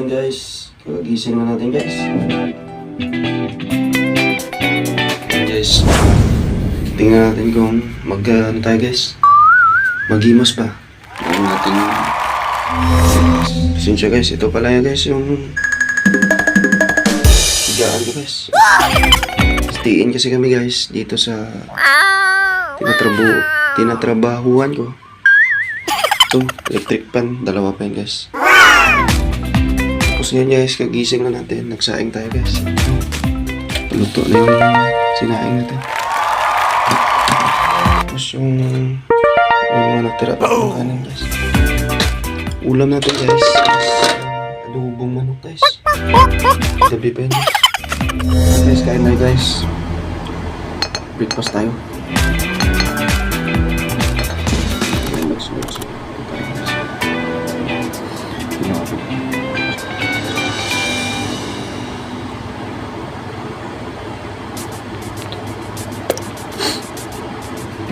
ngayon guys. Kagising na natin guys. Guys, tingnan natin kung ano tayo guys. Magimos ba? Tingnan natin. Pasensya guys, ito pala yan guys yung higaan ko guys. Stiin kasi kami guys dito sa tinatrabahuan ko. Ito, electric pan, dalawa pa yan guys. Tapos ngayon guys, kagising na natin, nagsaing tayo guys. Luto na yung sinaing natin. Tapos yung mga natira pa ng kanin guys. Ulam natin guys, adobong manok guys. Gabi pa yun guys, kain na guys. Breakfast tayo.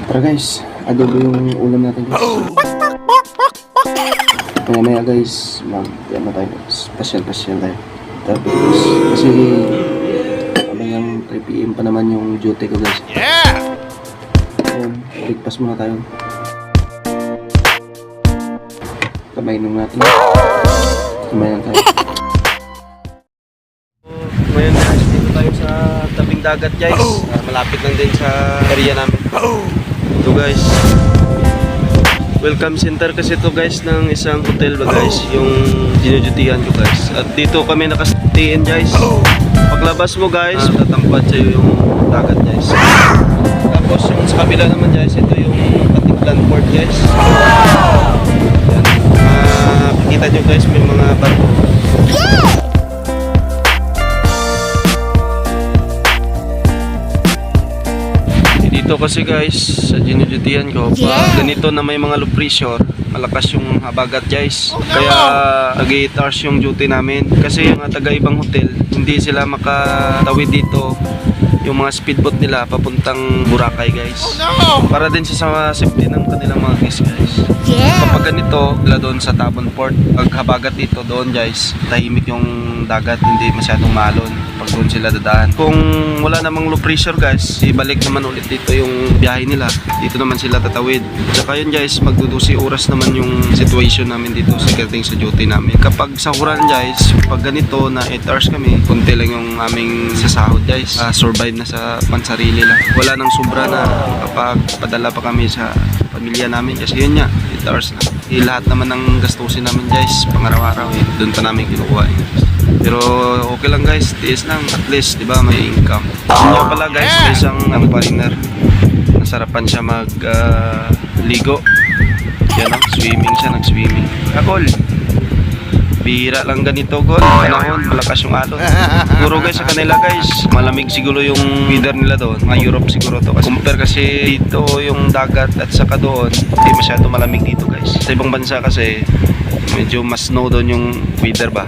Tara guys, adobo yung ulam natin guys. Maya guys, ano tayo guys, pasyal tayo. Tapos, kasi hanggang 3 PM pa naman yung duty ko guys. Ayun, breakfast muna tayo. Kamainom natin. Kumain tayo. Ngayon guys, dito tayo sa tabing dagat guys. Malapit lang din sa area namin. Ito guys, welcome center kasi ito guys ng isang hotel ba guys, yung dinudutihan ko guys. At dito kami nakastayin guys. Paglabas mo guys, tatampad sa'yo yung dagat guys. Tapos yung sa kabila naman guys, ito yung Katipunan Port guys. Yan. Makikita nyo guys, may mga barko. Dito kasi guys, sa dinudutihan ko, pag ganito na may mga low pressure, malakas yung habagat guys. Kaya nag-8 hours yung duty namin. Kasi yung taga ibang hotel, hindi sila makatawid dito. Yung mga speedboat nila papuntang Boracay guys. Para din sa safety ng kanilang mga guests guys. Kapag ganito, sila doon sa Tabon Port, pag habagat dito doon guys, tahimik yung dagat, hindi masyadong maalon pag doon sila dadaan. Kung wala namang low pressure guys, ibalik naman ulit dito yung biyahe nila. Dito naman sila tatawid. Tsaka yun guys, magdudusi oras naman yung situation namin dito sa gating sa duty namin. Kapag sahuran guys, pag ganito na 8 hours kami, kunti lang yung aming sasahod guys. Survive na sa pansarili lang. Wala nang sobra na kapag padala pa kami sa pamilya namin kasi yun nga, 8 hours na. Lahat naman ng gastusin namin guys, pang-araw-araw doon pa namin kinukuha Pero okay lang guys, tiis lang, at least diba may income. Yun pala guys, may isang partner, nasarapan siya mag ligo. Yan o, swimming siya, nag-swimming. Kakol, bihira lang ganito gol, panahon, malakas yung alon. Siguro guys sa kanila guys, malamig siguro yung weather nila doon, mga Europe siguro to. Compare kasi dito yung dagat at saka doon, hindi masyado malamig dito guys. Sa ibang bansa kasi, medyo mas snow doon yung weather ba.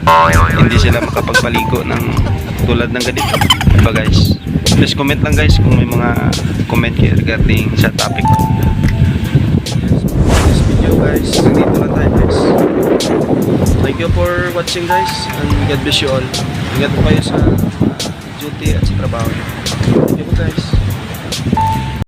Hindi sila makapagpaligo ng tulad ng ganito. Diba guys? Please comment lang guys kung may mga comment kayo regarding sa topic ko. This video guys, dito lang tayo guys. Thank you for watching guys and God bless you all. Ingat po kayo sa duty at sa trabaho. Thank you guys.